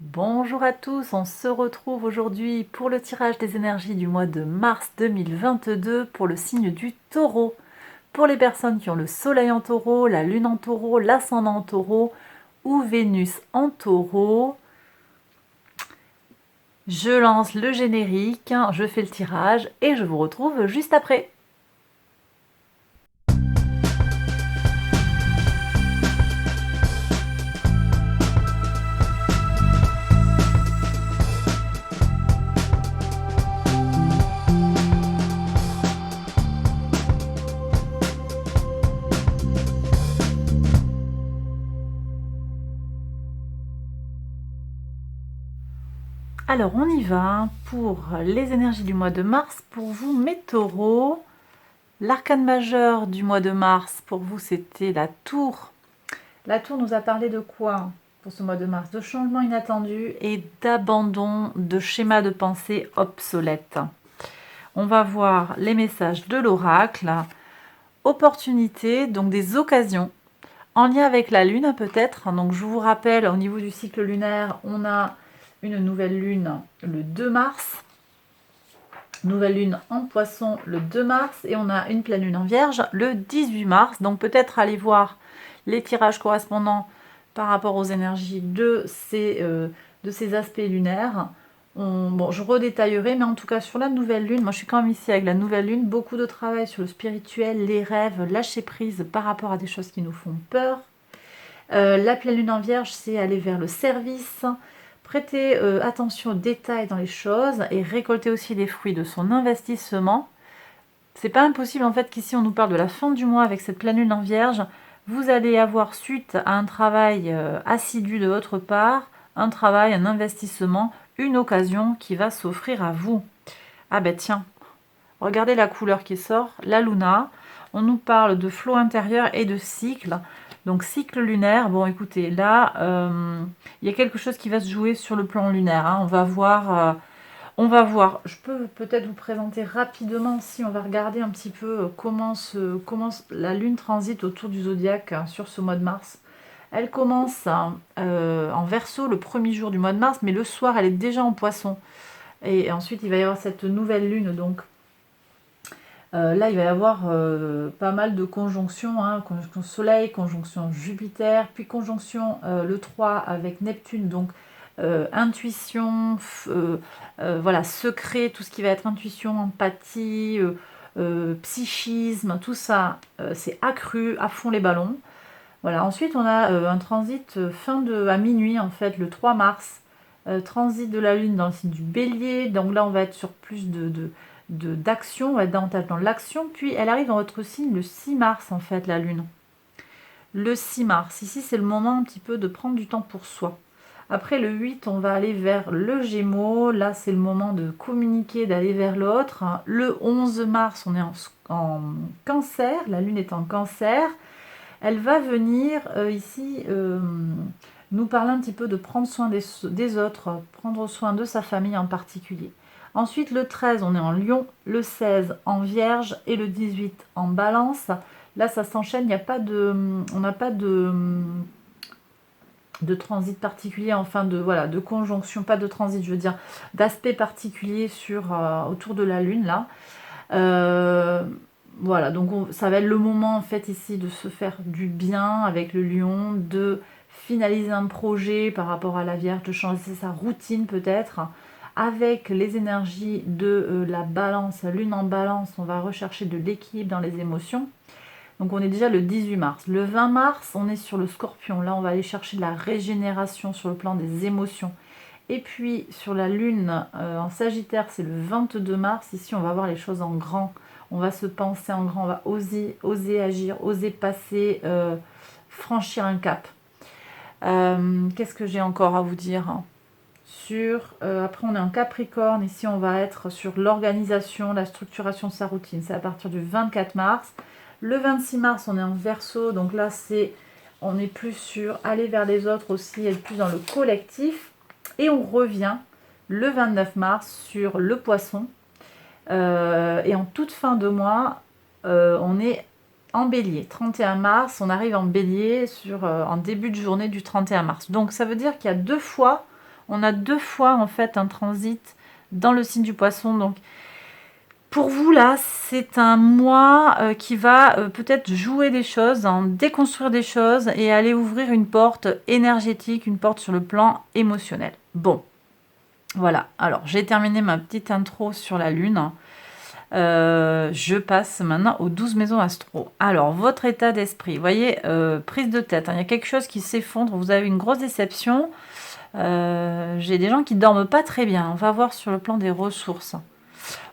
Bonjour à tous, on se retrouve aujourd'hui pour le tirage des énergies du mois de mars 2022 pour le signe du Taureau. Pour les personnes qui ont le soleil en Taureau, la lune en Taureau, l'ascendant en Taureau ou Vénus en Taureau, je lance le générique, je fais le tirage et je vous retrouve juste après. Alors on y va pour les énergies du mois de mars pour vous mes taureaux. L'arcane majeur du mois de mars pour vous c'était la tour. La tour nous a parlé de quoi pour ce mois de mars? De changements inattendus et d'abandon de schémas de pensée obsolètes. On va voir les messages de l'oracle. Opportunités, donc des occasions en lien avec la lune peut-être. Donc je vous rappelle, au niveau du cycle lunaire, on a une nouvelle lune le 2 mars, nouvelle lune en poisson le 2 mars et on a une pleine lune en vierge le 18 mars. Donc peut-être aller voir les tirages correspondants par rapport aux énergies de ces aspects lunaires. Bon, je redétaillerai, mais en tout cas sur la nouvelle lune, moi je suis quand même ici avec la nouvelle lune, beaucoup de travail sur le spirituel, les rêves, lâcher prise par rapport à des choses qui nous font peur. La pleine lune en vierge, c'est aller vers le service, prêter attention aux détails dans les choses et récolter aussi les fruits de son investissement. C'est pas impossible en fait qu'ici on nous parle de la fin du mois avec cette pleine lune en vierge. Vous allez avoir suite à un travail assidu de votre part, un travail, un investissement, une occasion qui va s'offrir à vous. Ah ben tiens, regardez la couleur qui sort, la Luna. On nous parle de flot intérieur et de cycle. Donc cycle lunaire, bon écoutez, là, il y a quelque chose qui va se jouer sur le plan lunaire. Hein. On va voir. Je peux peut-être vous présenter rapidement, si on va regarder un petit peu comment la Lune transite autour du zodiaque sur ce mois de mars. Elle commence en Verseau le premier jour du mois de mars, mais le soir, elle est déjà en Poisson. Et ensuite, il va y avoir cette nouvelle Lune, donc là, il va y avoir pas mal de conjonctions, hein, conjonction Soleil, conjonction Jupiter, puis conjonction le 3 avec Neptune, donc intuition, voilà, secret, tout ce qui va être intuition, empathie, psychisme, tout ça, c'est accru, à fond les ballons. Voilà. Ensuite, on a un transit à minuit, en fait, le 3 mars, transit de la Lune dans le signe du Bélier, donc là, on va être sur plus d'action, on va être davantage dans l'action, puis elle arrive dans votre signe le 6 mars, en fait, la Lune. Le 6 mars, ici, c'est le moment un petit peu de prendre du temps pour soi. Après le 8, on va aller vers le Gémeaux. Là, c'est le moment de communiquer, d'aller vers l'autre. Le 11 mars, on est en Cancer. La Lune est en Cancer. Elle va venir ici nous parler un petit peu de prendre soin des autres, prendre soin de sa famille en particulier. Ensuite, le 13, on est en Lion. Le 16, en Vierge. Et le 18, en Balance. Là, ça s'enchaîne. On n'a pas de transit particulier, enfin de conjonction, pas de transit, je veux dire, d'aspect particulier autour de la Lune, là. Voilà, donc ça va être le moment, en fait, ici, de se faire du bien avec le lion, de finaliser un projet par rapport à la Vierge, de changer sa routine, peut-être. Avec les énergies de la balance, la Lune en balance, on va rechercher de l'équilibre dans les émotions. Donc on est déjà le 18 mars. Le 20 mars, on est sur le Scorpion. Là, on va aller chercher de la régénération sur le plan des émotions. Et puis sur la Lune en Sagittaire, c'est le 22 mars. Ici, on va voir les choses en grand. On va se penser en grand, on va oser agir, oser passer, franchir un cap. Qu'est-ce que j'ai encore à vous dire après, on est en Capricorne. Ici, on va être sur l'organisation, la structuration de sa routine. C'est à partir du 24 mars. Le 26 mars, on est en Verseau. Donc là, on est plus sur aller vers les autres aussi, être plus dans le collectif. Et on revient le 29 mars sur le Poisson. Et en toute fin de mois, on est en Bélier. 31 mars, on arrive en Bélier en début de journée du 31 mars. Donc ça veut dire qu'il y a 2 fois, On a 2 fois en fait un transit dans le signe du poisson. Donc pour vous là, c'est un mois qui va peut-être jouer des choses, hein, déconstruire des choses et aller ouvrir une porte énergétique, une porte sur le plan émotionnel. Bon, voilà. Alors j'ai terminé ma petite intro sur la lune. Je passe maintenant aux 12 maisons astro. Alors, votre état d'esprit, vous voyez, prise de tête, hein, il y a quelque chose qui s'effondre, vous avez une grosse déception. J'ai des gens qui dorment pas très bien, on va voir sur le plan des ressources.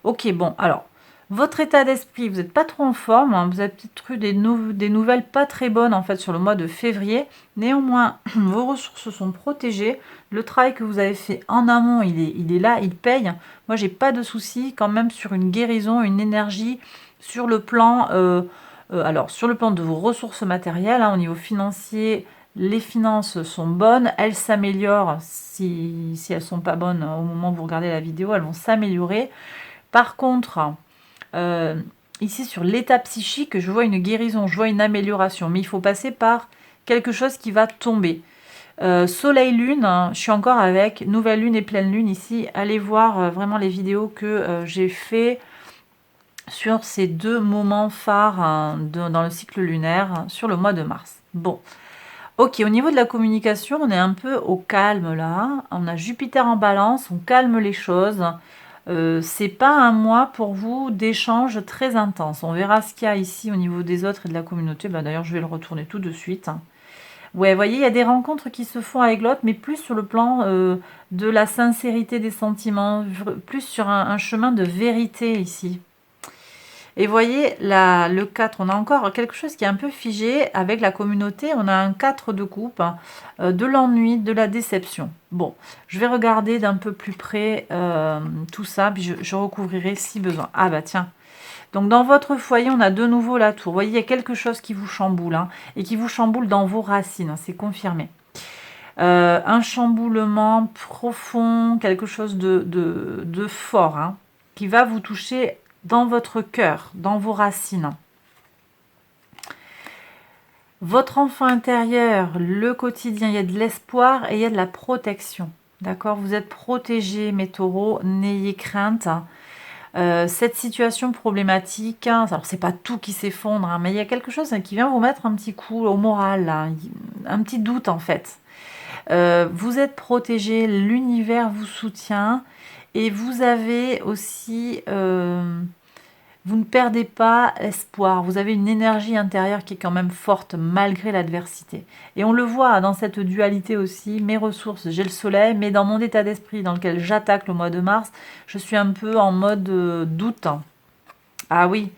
Ok, bon, alors, votre état d'esprit, vous n'êtes pas trop en forme, hein, vous avez peut-être eu des nouvelles pas très bonnes en fait sur le mois de février. Néanmoins, vos ressources sont protégées. Le travail que vous avez fait en amont, il est là, il paye. Moi, j'ai pas de soucis quand même sur une guérison, une énergie sur le plan, alors sur le plan de vos ressources matérielles, hein, au niveau financier. Les finances sont bonnes, elles s'améliorent si elles sont pas bonnes au moment où vous regardez la vidéo, elles vont s'améliorer. Par contre, ici sur l'état psychique, je vois une guérison, je vois une amélioration, mais il faut passer par quelque chose qui va tomber. Soleil lune, hein, je suis encore avec nouvelle lune et pleine lune ici. Allez voir vraiment les vidéos que j'ai fait sur ces 2 moments phares hein, dans le cycle lunaire hein, sur le mois de mars. Bon, ok, au niveau de la communication, on est un peu au calme là. On a Jupiter en balance, on calme les choses. C'est pas un mois pour vous d'échanges très intenses. On verra ce qu'il y a ici au niveau des autres et de la communauté. Bah, d'ailleurs, je vais le retourner tout de suite. Ouais, vous voyez, il y a des rencontres qui se font avec l'autre, mais plus sur le plan de la sincérité des sentiments, plus sur un chemin de vérité ici. Et vous voyez, le 4, on a encore quelque chose qui est un peu figé avec la communauté. On a un 4 de coupe, de l'ennui, de la déception. Bon, je vais regarder d'un peu plus près tout ça, puis je recouvrirai si besoin. Ah bah tiens, donc dans votre foyer, on a de nouveau la tour. Vous voyez, il y a quelque chose qui vous chamboule, hein, et qui vous chamboule dans vos racines, hein, c'est confirmé. Un chamboulement profond, quelque chose de fort, hein, qui va vous toucher dans votre cœur, dans vos racines. Votre enfant intérieur, le quotidien, il y a de l'espoir et il y a de la protection. D'accord? Vous êtes protégés, mes taureaux, n'ayez crainte. Cette situation problématique, hein, alors c'est pas tout qui s'effondre, hein, mais il y a quelque chose qui vient vous mettre un petit coup au moral, là, un petit doute en fait. Vous êtes protégés, l'univers vous soutient et vous avez aussi... vous ne perdez pas espoir, vous avez une énergie intérieure qui est quand même forte malgré l'adversité. Et on le voit dans cette dualité aussi, mes ressources, j'ai le soleil, mais dans mon état d'esprit dans lequel j'attaque le mois de mars, je suis un peu en mode doute. Ah oui,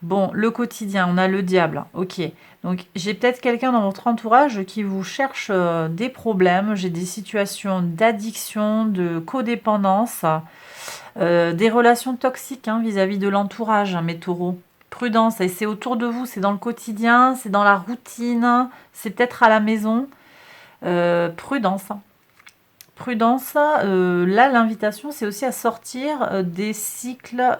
bon, le quotidien, on a le diable, ok. Donc j'ai peut-être quelqu'un dans votre entourage qui vous cherche des problèmes, j'ai des situations d'addiction, de codépendance, des relations toxiques hein, vis-à-vis de l'entourage, hein, mes taureaux. Prudence, et c'est autour de vous, c'est dans le quotidien, c'est dans la routine, c'est peut-être à la maison. Prudence. Prudence, là l'invitation c'est aussi à sortir des cycles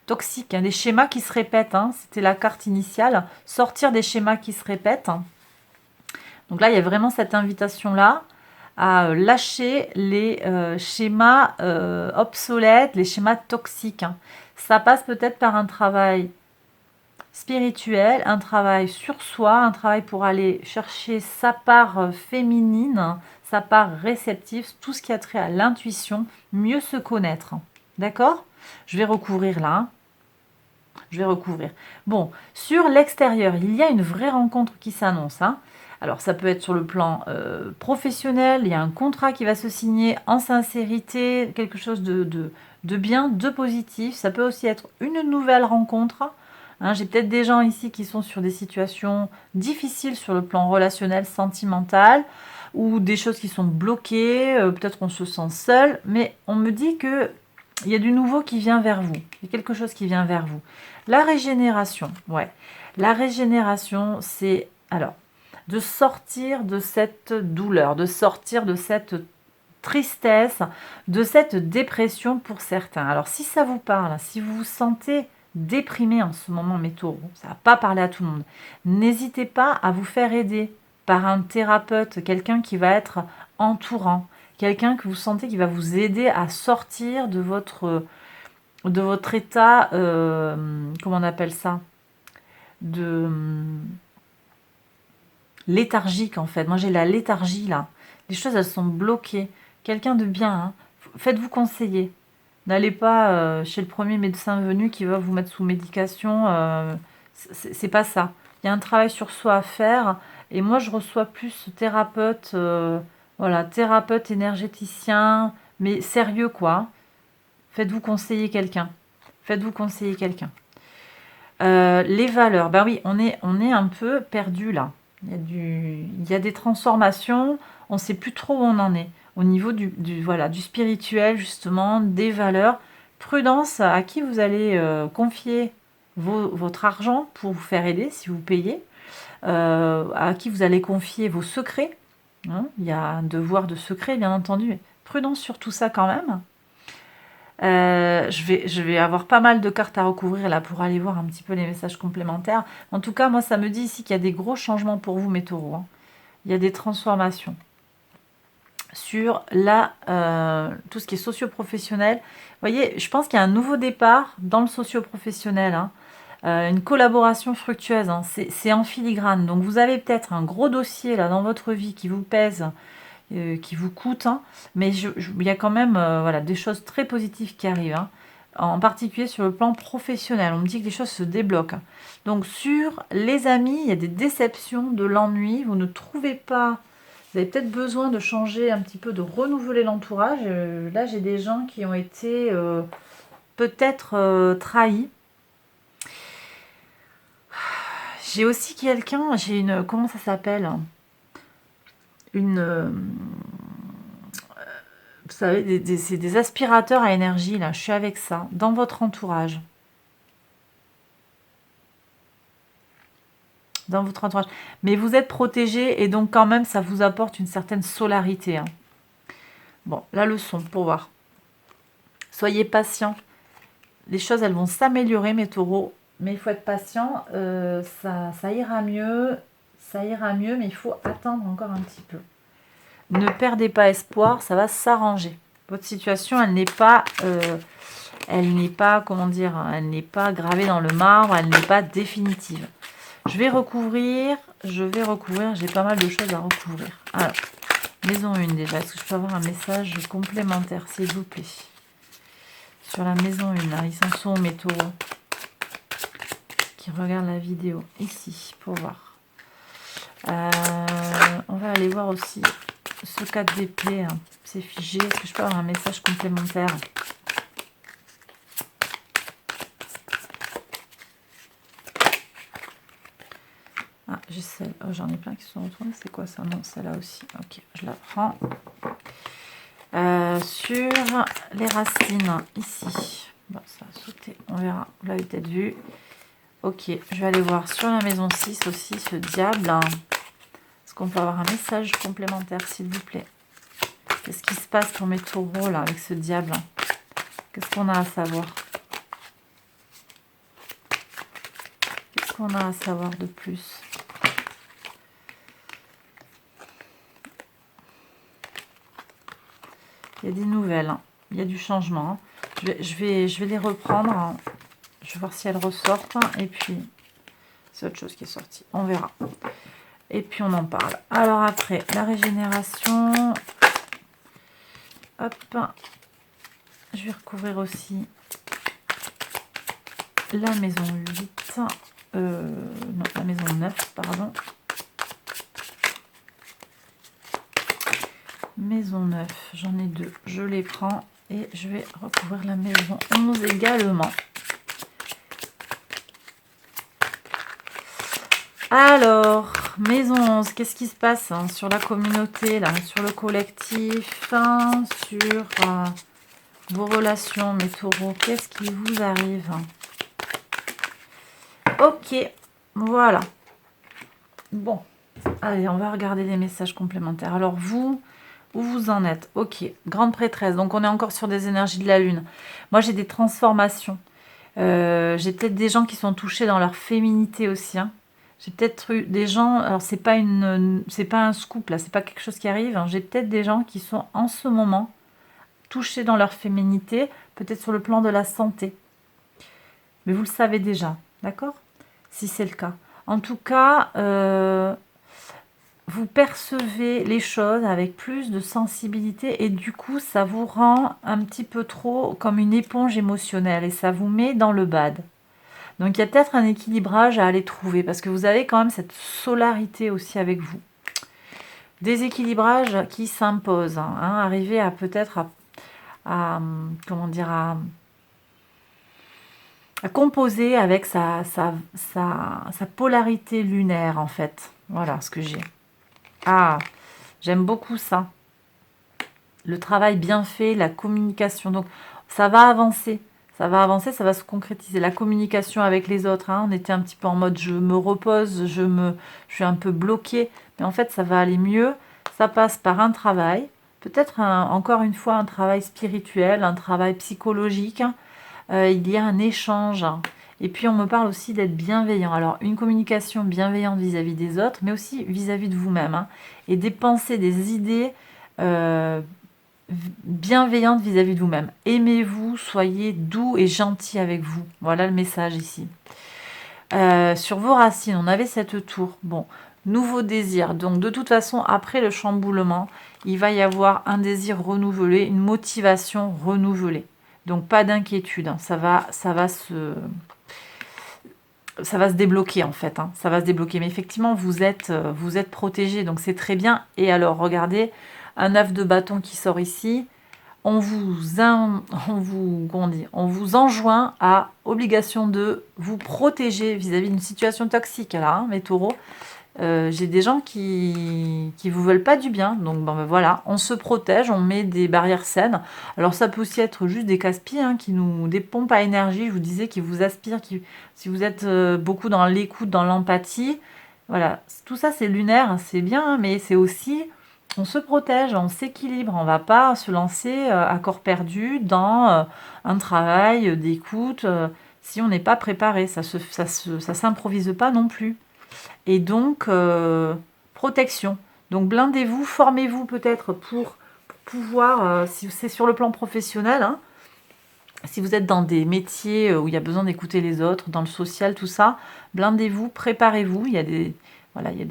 toxiques, hein, des schémas qui se répètent. Hein, c'était la carte initiale, sortir des schémas qui se répètent. Donc là il y a vraiment cette invitation-là à lâcher les schémas obsolètes, les schémas toxiques. Hein. Ça passe peut-être par un travail spirituel, un travail sur soi, un travail pour aller chercher sa part féminine, sa part réceptive, tout ce qui a trait à l'intuition, mieux se connaître. D'accord? Je vais recouvrir là. Hein. Je vais recouvrir. Bon, sur l'extérieur, il y a une vraie rencontre qui s'annonce. Hein. Alors, ça peut être sur le plan professionnel, il y a un contrat qui va se signer en sincérité, quelque chose de bien, de positif. Ça peut aussi être une nouvelle rencontre. Hein, j'ai peut-être des gens ici qui sont sur des situations difficiles sur le plan relationnel, sentimental, ou des choses qui sont bloquées, peut-être on se sent seul, mais on me dit que il y a du nouveau qui vient vers vous. Il y a quelque chose qui vient vers vous. La régénération, ouais. La régénération, c'est... Alors, de sortir de cette douleur, de sortir de cette tristesse, de cette dépression pour certains. Alors, si ça vous parle, si vous vous sentez déprimé en ce moment, mes taureaux, ça ne va pas parler à tout le monde, n'hésitez pas à vous faire aider par un thérapeute, quelqu'un qui va être entourant, quelqu'un que vous sentez qui va vous aider à sortir de votre état, comment on appelle ça, de léthargique en fait. Moi j'ai la léthargie là. Les choses elles sont bloquées. Quelqu'un de bien, hein. Faites-vous conseiller. N'allez pas chez le premier médecin venu qui va vous mettre sous médication. C'est pas ça. Il y a un travail sur soi à faire. Et moi je reçois plus thérapeute, voilà, thérapeute énergéticien, mais sérieux quoi. Faites-vous conseiller quelqu'un. Faites-vous conseiller quelqu'un. Les valeurs, ben oui, on est un peu perdu là. Il y a des transformations, on ne sait plus trop où on en est. Au niveau voilà, du spirituel, justement, des valeurs. Prudence à qui vous allez confier votre argent pour vous faire aider, si vous payez. À qui vous allez confier vos secrets. Hein, il y a un devoir de secret, bien entendu. Mais prudence sur tout ça quand même. Je vais avoir pas mal de cartes à recouvrir là pour aller voir un petit peu les messages complémentaires. En tout cas, moi, ça me dit ici qu'il y a des gros changements pour vous, mes taureaux. Hein. Il y a des transformations sur tout ce qui est socio-professionnel. Vous voyez, je pense qu'il y a un nouveau départ dans le socio-professionnel. Hein. Une collaboration fructueuse. Hein. C'est en filigrane. Donc, vous avez peut-être un gros dossier là dans votre vie qui vous pèse, qui vous coûte, hein, mais il y a quand même voilà, des choses très positives qui arrivent, hein, en particulier sur le plan professionnel. On me dit que les choses se débloquent. Donc sur les amis, il y a des déceptions, de l'ennui, vous ne trouvez pas, vous avez peut-être besoin de changer un petit peu, de renouveler l'entourage. Là, j'ai des gens qui ont été peut-être trahis. J'ai aussi quelqu'un, j'ai une, comment ça s'appelle ? Vous savez, c'est des aspirateurs à énergie, là, je suis avec ça, dans votre entourage. Dans votre entourage. Mais vous êtes protégé et donc quand même, ça vous apporte une certaine solarité. Hein. Bon, la leçon, pour voir. Soyez patient. Les choses, elles vont s'améliorer, mes taureaux. Mais il faut être patient. Ça ira mieux. Ça ira mieux, mais il faut attendre encore un petit peu. Ne perdez pas espoir, ça va s'arranger. Votre situation, elle n'est pas, comment dire, elle n'est pas gravée dans le marbre, elle n'est pas définitive. Je vais recouvrir, j'ai pas mal de choses à recouvrir. Alors, maison 1 déjà, est-ce que je peux avoir un message complémentaire, s'il vous plaît? Sur la maison 1, là, ils en sont mes taureaux qui regardent la vidéo, ici, pour voir. On va aller voir aussi ce 4 d'épée, hein, c'est figé. Est-ce que je peux avoir un message complémentaire? Ah, j'ai celle. Oh, j'en ai plein qui sont retournés. C'est quoi ça? Non, celle-là aussi. Ok, je la prends. Sur les racines, ici. Bon, ça a sauté. On verra. Vous l'avez peut-être vu. Ok, je vais aller voir sur la maison 6 aussi, ce diable. Est-ce qu'on peut avoir un message complémentaire, s'il vous plaît? Qu'est-ce qui se passe pour mes taureaux, là, avec ce diable? Qu'est-ce qu'on a à savoir? Qu'est-ce qu'on a à savoir de plus? Il y a des nouvelles, hein. Il y a du changement. Hein. Je vais les reprendre. Hein. Je vais voir si elles ressortent. Et puis, c'est autre chose qui est sortie. On verra. Et puis, on en parle. Alors après, la régénération. Hop. Je vais recouvrir aussi la maison 8. Non, la maison 9, pardon. Maison 9, j'en ai 2. Je les prends et je vais recouvrir la maison 11 également. Alors, maison 11, qu'est-ce qui se passe hein, sur la communauté, là, sur le collectif, hein, sur vos relations, mes taureaux? Qu'est-ce qui vous arrive? Ok, voilà. Bon, allez, on va regarder les messages complémentaires. Alors, vous, où vous en êtes? Ok, grande prêtresse. Donc, on est encore sur des énergies de la lune. Moi, j'ai des transformations. J'ai peut-être des gens qui sont touchés dans leur féminité aussi, hein. J'ai peut-être eu des gens, alors c'est pas un scoop là, c'est pas quelque chose qui arrive, hein. J'ai peut-être des gens qui sont en ce moment touchés dans leur féminité, peut-être sur le plan de la santé. Mais vous le savez déjà, d'accord? Si c'est le cas. En tout cas, vous percevez les choses avec plus de sensibilité et du coup, ça vous rend un petit peu trop comme une éponge émotionnelle et ça vous met dans le bad. Donc, il y a peut-être un équilibrage à aller trouver parce que vous avez quand même cette solarité aussi avec vous. Des équilibrages qui s'imposent, hein, arriver à peut-être comment dire, à composer avec sa polarité lunaire en fait. Voilà ce que j'ai. Ah, j'aime beaucoup ça. Le travail bien fait, la communication. Donc, ça va avancer. Ça va avancer, ça va se concrétiser. La communication avec les autres, hein, on était un petit peu en mode je me repose, je suis un peu bloquée. Mais en fait, ça va aller mieux. Ça passe par un travail. Peut-être encore une fois un travail spirituel, un travail psychologique. Hein. Il y a un échange. Et puis, on me parle aussi d'être bienveillant. Alors, une communication bienveillante vis-à-vis des autres, mais aussi vis-à-vis de vous-même. Hein, et des pensées, des idées bienveillantes vis-à-vis de vous-même. Aimez-vous, soyez doux et gentil avec vous. Voilà le message ici. Sur vos racines, on avait cette tour. Bon, nouveau désir. Donc, de toute façon, après le chamboulement, il va y avoir un désir renouvelé, une motivation renouvelée. Donc, pas d'inquiétude. Hein. Ça va se débloquer en fait. Hein. Ça va se débloquer. Mais effectivement, vous êtes protégé. Donc, c'est très bien. Et alors, regardez, un œuf de bâton qui sort ici. On vous enjoint à obligation de vous protéger vis-à-vis d'une situation toxique. Là, hein, mes taureaux. J'ai des gens qui vous veulent pas du bien, donc ben voilà, on se protège, on met des barrières saines. Alors ça peut aussi être juste des casse-pieds, hein, des pompes à énergie, je vous disais, qui vous aspirent, si vous êtes beaucoup dans l'écoute, dans l'empathie, voilà, tout ça c'est lunaire, c'est bien, hein, mais c'est aussi, on se protège, on s'équilibre, on va pas se lancer à corps perdu dans un travail d'écoute si on n'est pas préparé, ça s'improvise pas non plus. Et donc, protection. Donc, blindez-vous, formez-vous peut-être pour pouvoir, si c'est sur le plan professionnel, hein, si vous êtes dans des métiers où il y a besoin d'écouter les autres, dans le social, tout ça, blindez-vous, préparez-vous. Il y a des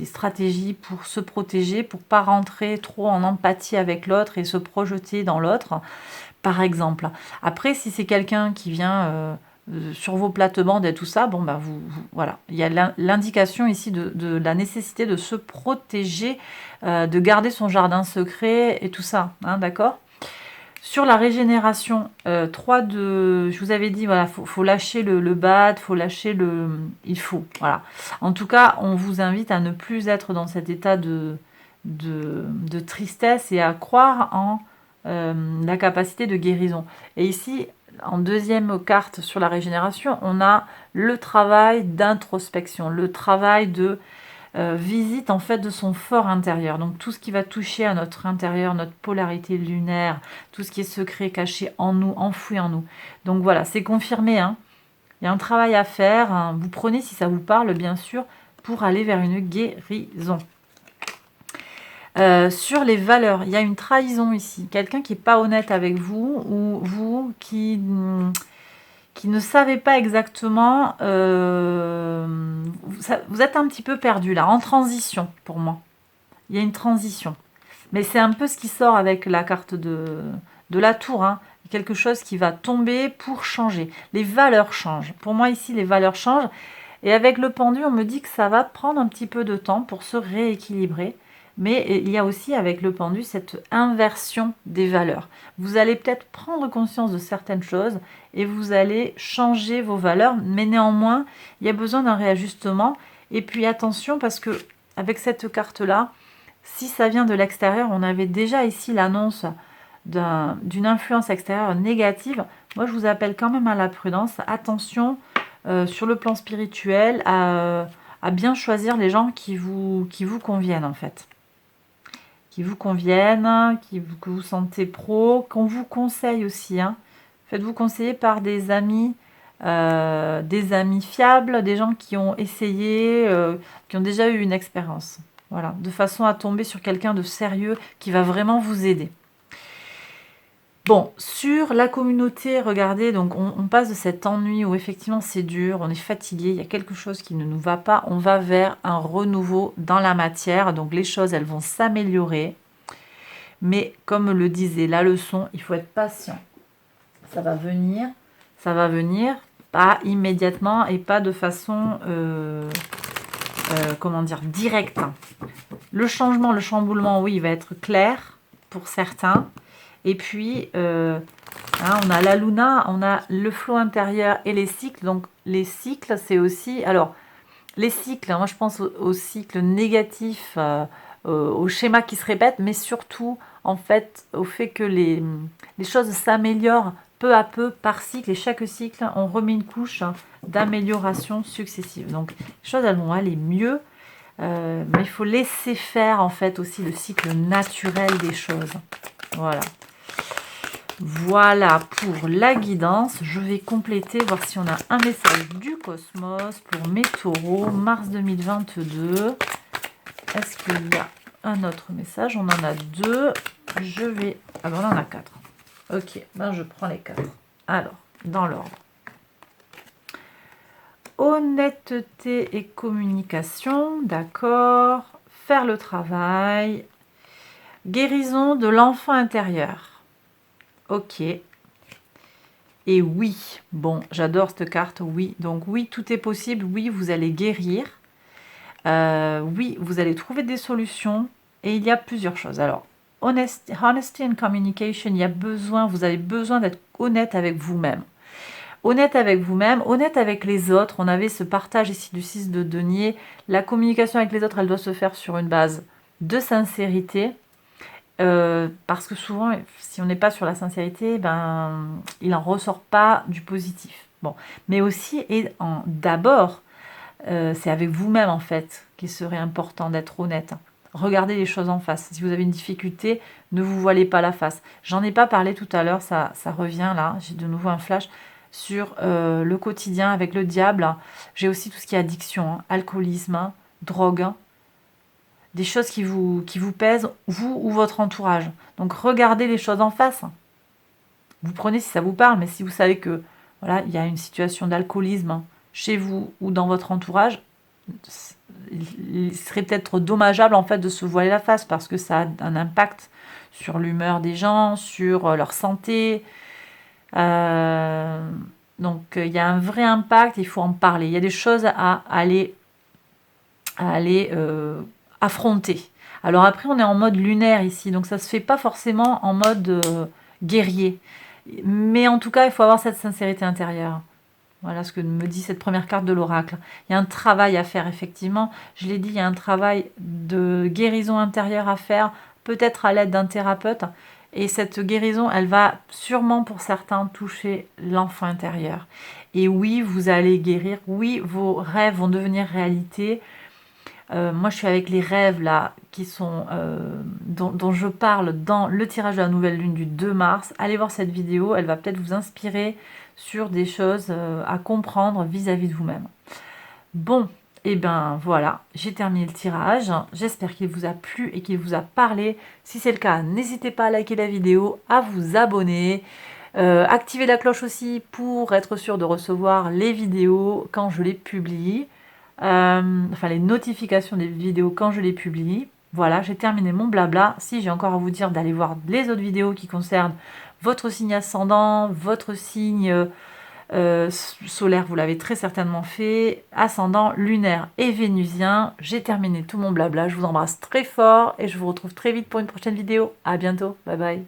stratégies pour se protéger, pour ne pas rentrer trop en empathie avec l'autre et se projeter dans l'autre, par exemple. Après, si c'est quelqu'un qui vient sur vos plates-bandes et tout ça, bon, bah, voilà. Il y a l'indication ici de la nécessité de se protéger, de garder son jardin secret et tout ça, hein, d'accord ? Sur la régénération, je vous avais dit, voilà, faut lâcher le bad, faut lâcher il faut, voilà. En tout cas, on vous invite à ne plus être dans cet état de tristesse et à croire en la capacité de guérison. Et ici, en deuxième carte sur la régénération, on a le travail d'introspection, le travail de visite en fait de son fort intérieur. Donc tout ce qui va toucher à notre intérieur, notre polarité lunaire, tout ce qui est secret, caché en nous, enfoui en nous. Donc voilà, c'est confirmé. Hein. Il y a un travail à faire. Hein. Vous prenez, si ça vous parle, bien sûr, pour aller vers une guérison. Sur les valeurs, il y a une trahison ici. Quelqu'un qui n'est pas honnête avec vous ou vous qui ne savez pas exactement, vous êtes un petit peu perdu là, en transition pour moi. Il y a une transition. Mais c'est un peu ce qui sort avec la carte de la tour. Hein. Quelque chose qui va tomber pour changer. Les valeurs changent. Pour moi ici, les valeurs changent. Et avec le pendu, on me dit que ça va prendre un petit peu de temps pour se rééquilibrer. Mais il y a aussi avec le pendu cette inversion des valeurs. Vous allez peut-être prendre conscience de certaines choses et vous allez changer vos valeurs, mais néanmoins, il y a besoin d'un réajustement. Et puis attention, parce que avec cette carte-là, si ça vient de l'extérieur, on avait déjà ici l'annonce d'une influence extérieure négative. Moi, je vous appelle quand même à la prudence. Attention, sur le plan spirituel, à bien choisir les gens qui vous conviennent en fait. Qui vous conviennent, que vous sentez pro, qu'on vous conseille aussi. Hein. Faites-vous conseiller par des amis des amis fiables, des gens qui ont essayé, qui ont déjà eu une expérience. Voilà, de façon à tomber sur quelqu'un de sérieux qui va vraiment vous aider. Bon, sur la communauté, regardez, donc on passe de cet ennui où effectivement c'est dur, on est fatigué, il y a quelque chose qui ne nous va pas, on va vers un renouveau dans la matière, donc les choses elles vont s'améliorer. Mais comme le disait la leçon, il faut être patient. Ça va venir, pas immédiatement et pas de façon, comment dire, directe. Le changement, le chamboulement, oui, il va être clair pour certains. Et puis, on a la Luna, on a le flot intérieur et les cycles. Donc, les cycles, c'est aussi... Alors, les cycles, moi je pense aux cycles négatifs, au schéma qui se répète, mais surtout, en fait, au fait que les choses s'améliorent peu à peu par cycle. Et chaque cycle, on remet une couche d'amélioration successive. Donc, les choses, elles vont aller mieux. Mais il faut laisser faire, en fait, aussi le cycle naturel des choses. Voilà. Voilà pour la guidance. Je vais compléter, voir si on a un message du cosmos pour mes taureaux, mars 2022. Est-ce qu'il y a un autre message? On en a 2. Je vais... Ah ben on en a 4. Ok, ben je prends les 4. Alors, dans l'ordre. Honnêteté et communication, d'accord. Faire le travail. Guérison de l'enfant intérieur. Ok. Et oui, bon, j'adore cette carte, oui. Donc oui, tout est possible, oui, vous allez guérir. Oui, vous allez trouver des solutions. Et il y a plusieurs choses. Alors, honesty and communication, il y a besoin, vous avez besoin d'être honnête avec vous-même. Honnête avec vous-même, honnête avec les autres. On avait ce partage ici du 6 de denier. La communication avec les autres, elle doit se faire sur une base de sincérité. Parce que souvent, si on n'est pas sur la sincérité, ben, il n'en ressort pas du positif. Bon, mais aussi, et d'abord, c'est avec vous-même en fait qu'il serait important d'être honnête. Regardez les choses en face. Si vous avez une difficulté, ne vous voilez pas la face. J'en ai pas parlé tout à l'heure, ça revient là. J'ai de nouveau un flash sur le quotidien avec le diable. J'ai aussi tout ce qui est addiction, alcoolisme, drogue. Des choses qui vous pèsent, vous ou votre entourage. Donc regardez les choses en face. Vous prenez si ça vous parle, mais si vous savez que voilà, il y a une situation d'alcoolisme chez vous ou dans votre entourage, il serait peut-être dommageable en fait de se voiler la face parce que ça a un impact sur l'humeur des gens, sur leur santé. Donc il y a un vrai impact, il faut en parler. Il y a des choses à aller affronter. Alors après, on est en mode lunaire ici, donc ça se fait pas forcément en mode guerrier. Mais en tout cas, il faut avoir cette sincérité intérieure. Voilà ce que me dit cette première carte de l'oracle. Il y a un travail à faire, effectivement. Je l'ai dit, il y a un travail de guérison intérieure à faire, peut-être à l'aide d'un thérapeute. Et cette guérison, elle va sûrement pour certains toucher l'enfant intérieur. Et oui, vous allez guérir. Oui, vos rêves vont devenir réalité. Moi, je suis avec les rêves là, qui sont, dont je parle dans le tirage de la nouvelle lune du 2 mars. Allez voir cette vidéo, elle va peut-être vous inspirer sur des choses à comprendre vis-à-vis de vous-même. Bon, et ben voilà, j'ai terminé le tirage. J'espère qu'il vous a plu et qu'il vous a parlé. Si c'est le cas, n'hésitez pas à liker la vidéo, à vous abonner. Activez la cloche aussi pour être sûr de recevoir les vidéos quand je les publie. Enfin les notifications des vidéos quand je les publie. Voilà, j'ai terminé mon blabla. Si j'ai encore à vous dire d'aller voir les autres vidéos qui concernent votre signe ascendant, votre signe solaire, vous l'avez très certainement fait, ascendant, lunaire et vénusien. J'ai terminé tout mon blabla. Je vous embrasse très fort et je vous retrouve très vite pour une prochaine vidéo. À bientôt, bye bye.